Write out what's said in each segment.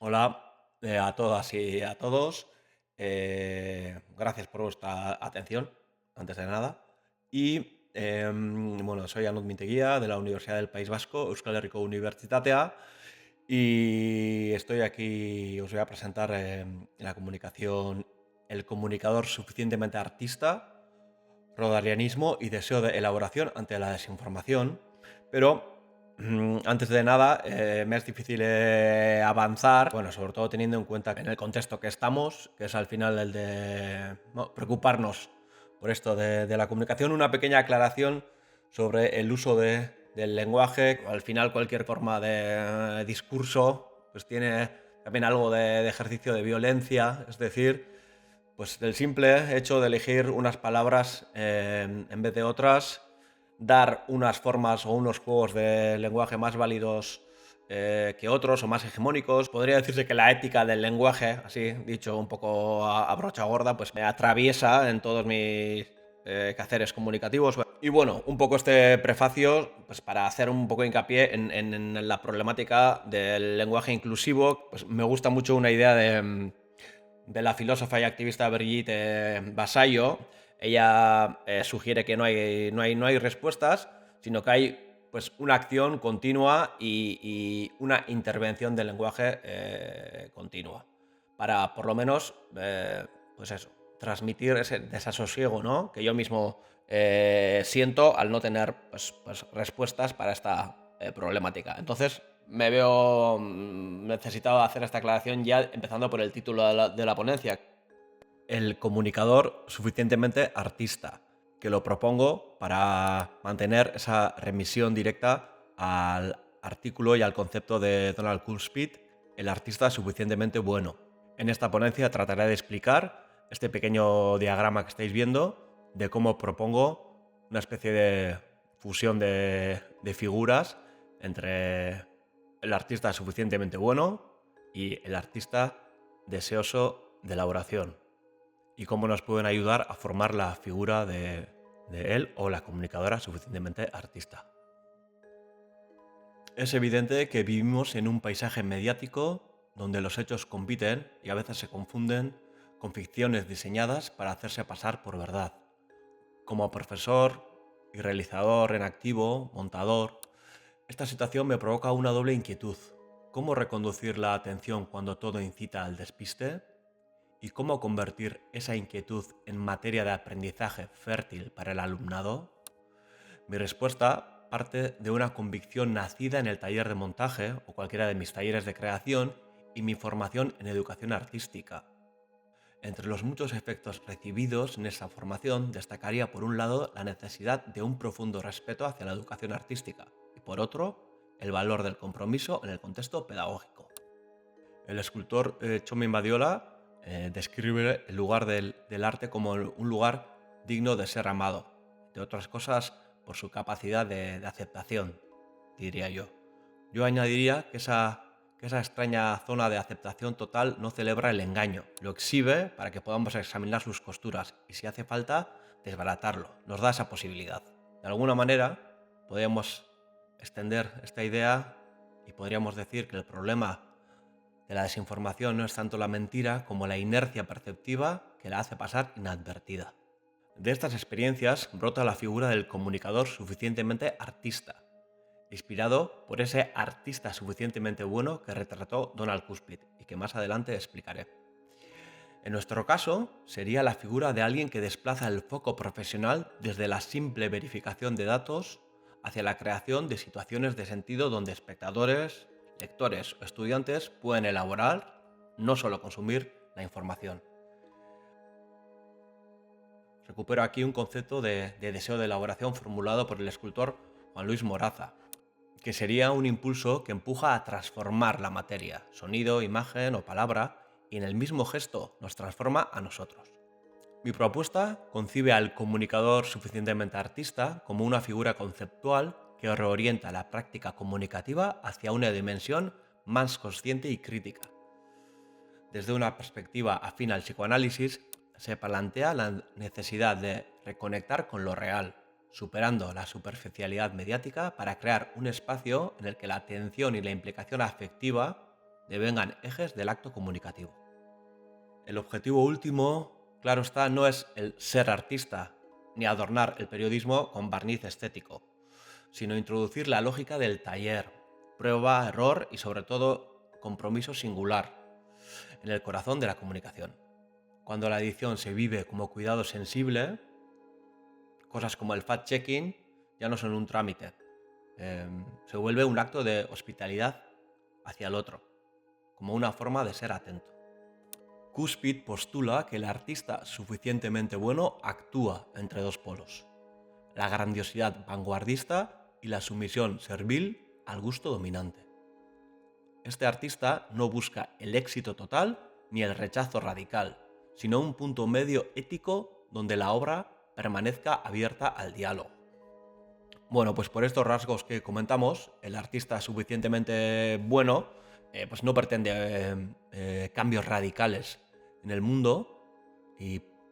Hola a todas y a todos. Gracias por vuestra atención, antes de nada. Y bueno, soy Anut Minteguía de la Universidad del País Vasco, Euskal Herriko Unibertsitatea. Y estoy aquí, os voy a presentar la comunicación, el comunicador suficientemente artista, rodarianismo y deseo de elaboración ante la desinformación. Pero antes de nada, me es difícil avanzar, bueno, sobre todo teniendo en cuenta en el contexto que estamos, que es al final el de preocuparnos por esto de la comunicación, una pequeña aclaración sobre el uso del lenguaje. Al final cualquier forma de discurso pues tiene también algo de ejercicio de violencia, es decir, pues del simple hecho de elegir unas palabras en vez de otras, dar unas formas o unos juegos de lenguaje más válidos que otros o más hegemónicos. Podría decirse que la ética del lenguaje, así dicho un poco a brocha gorda, pues me atraviesa en todos mis quehaceres comunicativos. Y bueno, un poco este prefacio, pues para hacer un poco hincapié en la problemática del lenguaje inclusivo. Pues me gusta mucho una idea de la filósofa y activista Brigitte Vasallo. Ella sugiere que no hay respuestas, sino que hay pues, una acción continua y una intervención del lenguaje continua, para por lo menos, pues eso, transmitir ese desasosiego, ¿no?, que yo mismo siento al no tener pues respuestas para esta problemática. Entonces, me veo necesitado hacer esta aclaración ya empezando por el título de la ponencia. El comunicador suficientemente artista, que lo propongo para mantener esa remisión directa al artículo y al concepto de Donald Kurzweil, el artista suficientemente bueno. En esta ponencia trataré de explicar este pequeño diagrama que estáis viendo de cómo propongo una especie de fusión de figuras entre el artista suficientemente bueno y el artista deseoso de elaboración, y cómo nos pueden ayudar a formar la figura de él o la comunicadora suficientemente artista. Es evidente que vivimos en un paisaje mediático donde los hechos compiten y a veces se confunden con ficciones diseñadas para hacerse pasar por verdad. Como profesor y realizador en activo, montador, esta situación me provoca una doble inquietud. ¿Cómo reconducir la atención cuando todo incita al despiste? ¿Y cómo convertir esa inquietud en materia de aprendizaje fértil para el alumnado? Mi respuesta parte de una convicción nacida en el taller de montaje o cualquiera de mis talleres de creación y mi formación en educación artística. Entre los muchos efectos recibidos en esa formación destacaría por un lado la necesidad de un profundo respeto hacia la educación artística y por otro el valor del compromiso en el contexto pedagógico. El escultor Txomin Badiola describe el lugar del arte como un lugar digno de ser amado, entre otras cosas por su capacidad de aceptación, diría yo. Yo añadiría que esa extraña zona de aceptación total no celebra el engaño, lo exhibe para que podamos examinar sus costuras y, si hace falta, desbaratarlo. Nos da esa posibilidad. De alguna manera, podríamos extender esta idea y podríamos decir que el problema de la desinformación no es tanto la mentira como la inercia perceptiva que la hace pasar inadvertida. De estas experiencias brota la figura del comunicador suficientemente artista, inspirado por ese artista suficientemente bueno que retrató Donald Kurzweil y que más adelante explicaré. En nuestro caso, sería la figura de alguien que desplaza el foco profesional desde la simple verificación de datos hacia la creación de situaciones de sentido donde espectadores, lectores o estudiantes pueden elaborar, no solo consumir, la información. Recupero aquí un concepto de deseo de elaboración formulado por el escultor Juan Luis Moraza, que sería un impulso que empuja a transformar la materia, sonido, imagen o palabra, y en el mismo gesto nos transforma a nosotros. Mi propuesta concibe al comunicador suficientemente artista como una figura conceptual que reorienta la práctica comunicativa hacia una dimensión más consciente y crítica. Desde una perspectiva afín al psicoanálisis, se plantea la necesidad de reconectar con lo real, superando la superficialidad mediática para crear un espacio en el que la atención y la implicación afectiva devengan ejes del acto comunicativo. El objetivo último, claro está, no es el ser artista, ni adornar el periodismo con barniz estético, sino introducir la lógica del taller, prueba, error y sobre todo compromiso singular en el corazón de la comunicación. Cuando la edición se vive como cuidado sensible, cosas como el fact-checking ya no son un trámite, se vuelve un acto de hospitalidad hacia el otro, como una forma de ser atento. Cuspid postula que el artista suficientemente bueno actúa entre dos polos, la grandiosidad vanguardista y la sumisión servil al gusto dominante. Este artista no busca el éxito total ni el rechazo radical, sino un punto medio ético donde la obra permanezca abierta al diálogo. Bueno, pues por estos rasgos que comentamos, el artista suficientemente bueno pues no pretende cambios radicales en el mundo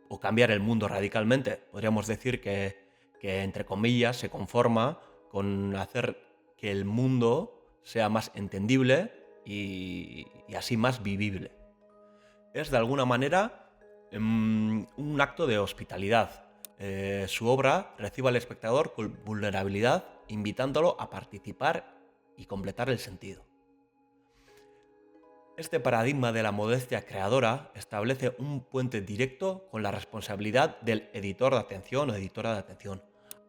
o cambiar el mundo radicalmente. Podríamos decir que, entre comillas, se conforma con hacer que el mundo sea más entendible y así más vivible. Es de alguna manera un acto de hospitalidad. Su obra recibe al espectador con vulnerabilidad, invitándolo a participar y completar el sentido. Este paradigma de la modestia creadora establece un puente directo con la responsabilidad del editor de atención o editora de atención.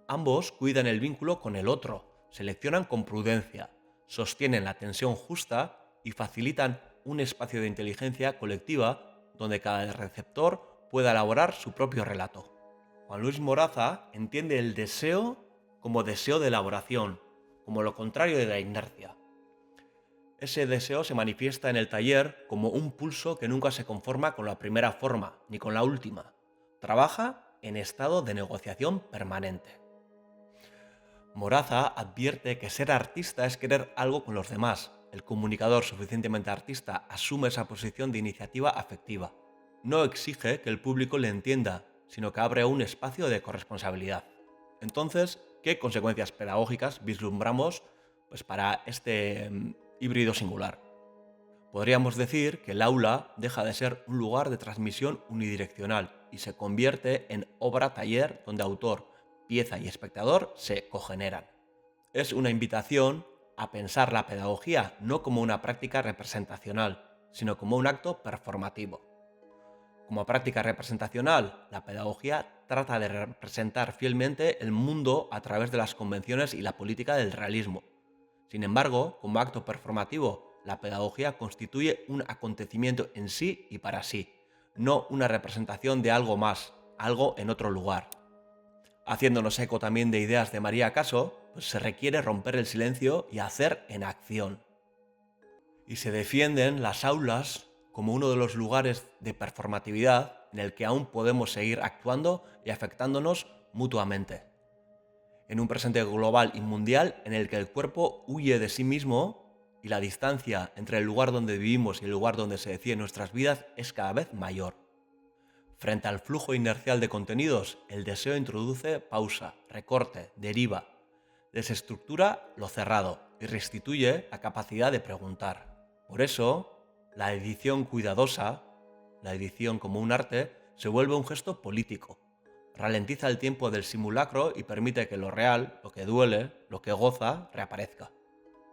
Ambos cuidan el vínculo con el otro, seleccionan con prudencia, sostienen la tensión justa y facilitan un espacio de inteligencia colectiva donde cada receptor pueda elaborar su propio relato. Juan Luis Moraza entiende el deseo como deseo de elaboración, como lo contrario de la inercia. Ese deseo se manifiesta en el taller como un pulso que nunca se conforma con la primera forma, ni con la última. Trabaja en estado de negociación permanente. Moraza advierte que ser artista es querer algo con los demás. El comunicador suficientemente artista asume esa posición de iniciativa afectiva. No exige que el público le entienda, sino que abre un espacio de corresponsabilidad. Entonces, ¿qué consecuencias pedagógicas vislumbramos para este híbrido singular? Podríamos decir que el aula deja de ser un lugar de transmisión unidireccional y se convierte en obra-taller donde autor, pieza y espectador se cogeneran. Es una invitación a pensar la pedagogía no como una práctica representacional, sino como un acto performativo. Como práctica representacional, la pedagogía trata de representar fielmente el mundo a través de las convenciones y la política del realismo. Sin embargo, como acto performativo, la pedagogía constituye un acontecimiento en sí y para sí, no una representación de algo más, algo en otro lugar. Haciéndonos eco también de ideas de María Caso, pues se requiere romper el silencio y hacer en acción. Y se defienden las aulas como uno de los lugares de performatividad en el que aún podemos seguir actuando y afectándonos mutuamente. En un presente global y mundial en el que el cuerpo huye de sí mismo y la distancia entre el lugar donde vivimos y el lugar donde se deciden nuestras vidas es cada vez mayor. Frente al flujo inercial de contenidos, el deseo introduce pausa, recorte, deriva, desestructura lo cerrado y restituye la capacidad de preguntar. Por eso, la edición cuidadosa, la edición como un arte, se vuelve un gesto político. Ralentiza el tiempo del simulacro y permite que lo real, lo que duele, lo que goza, reaparezca.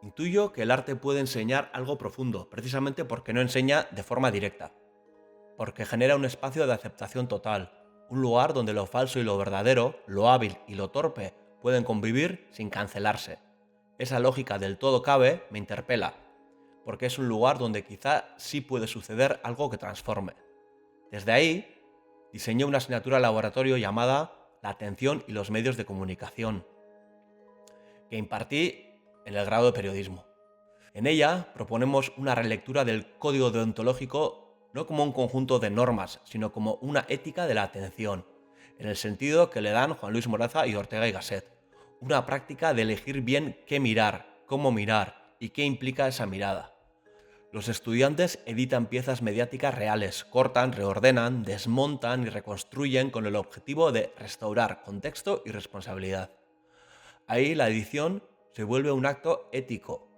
Intuyo que el arte puede enseñar algo profundo, precisamente porque no enseña de forma directa. Porque genera un espacio de aceptación total, un lugar donde lo falso y lo verdadero, lo hábil y lo torpe, pueden convivir sin cancelarse. Esa lógica del todo cabe me interpela, porque es un lugar donde quizá sí puede suceder algo que transforme. Desde ahí, diseñé una asignatura laboratorio llamada La atención y los medios de comunicación, que impartí en el grado de periodismo. En ella proponemos una relectura del código deontológico no como un conjunto de normas, sino como una ética de la atención, en el sentido que le dan Juan Luis Moraza y Ortega y Gasset. Una práctica de elegir bien qué mirar, cómo mirar y qué implica esa mirada. Los estudiantes editan piezas mediáticas reales, cortan, reordenan, desmontan y reconstruyen con el objetivo de restaurar contexto y responsabilidad. Ahí la edición se vuelve un acto ético.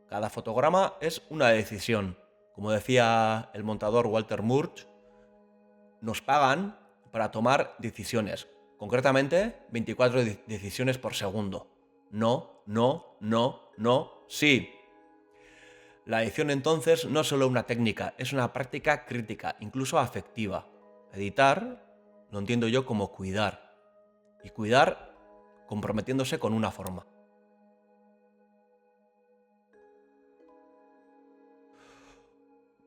Cada fotograma es una decisión, Como decía el montador Walter Murch, nos pagan para tomar decisiones, concretamente 24 decisiones por segundo. No, no, no, no, sí. La edición entonces no es solo una técnica, es una práctica crítica, incluso afectiva. Editar lo entiendo yo como cuidar, y cuidar comprometiéndose con una forma.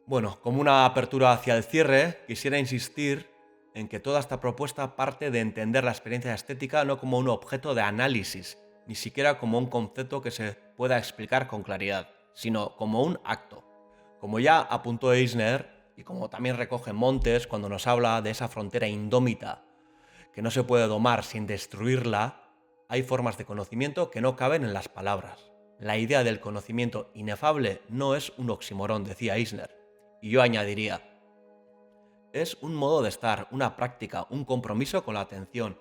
Bueno, como una apertura hacia el cierre, quisiera insistir en que toda esta propuesta parte de entender la experiencia estética no como un objeto de análisis, ni siquiera como un concepto que se pueda explicar con claridad, sino como un acto. Como ya apuntó Eisner, y como también recoge Montes cuando nos habla de esa frontera indómita que no se puede domar sin destruirla, hay formas de conocimiento que no caben en las palabras. La idea del conocimiento inefable no es un oxímoron, decía Eisner. Y yo añadiría, es un modo de estar, una práctica, un compromiso con la atención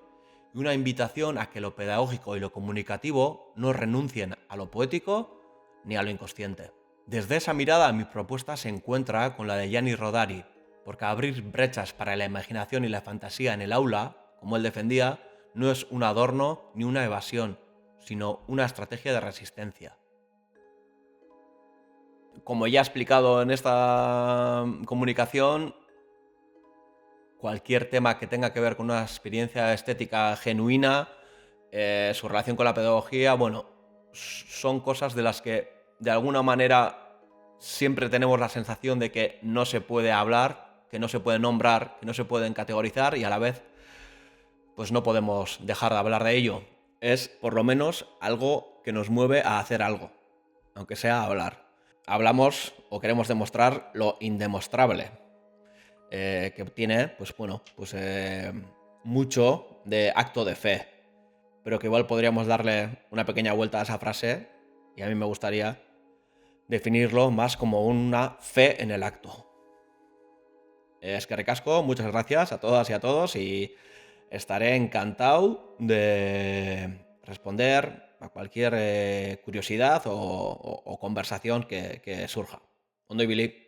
y una invitación a que lo pedagógico y lo comunicativo no renuncien a lo poético ni a lo inconsciente. Desde esa mirada mi propuesta se encuentra con la de Gianni Rodari, porque abrir brechas para la imaginación y la fantasía en el aula, como él defendía, no es un adorno ni una evasión, sino una estrategia de resistencia. Como ya he explicado en esta comunicación, cualquier tema que tenga que ver con una experiencia estética genuina, su relación con la pedagogía, bueno, son cosas de las que de alguna manera siempre tenemos la sensación de que no se puede hablar, que no se puede nombrar, que no se pueden categorizar y a la vez pues no podemos dejar de hablar de ello. Es por lo menos algo que nos mueve a hacer algo, aunque sea hablar. Hablamos o queremos demostrar lo indemostrable, que tiene, pues bueno, pues mucho de acto de fe, pero que igual podríamos darle una pequeña vuelta a esa frase y a mí me gustaría definirlo más como una fe en el acto. Es que recasco, muchas gracias a todas y a todos y estaré encantado de responder a cualquier curiosidad o conversación que surja. Ondo ibili.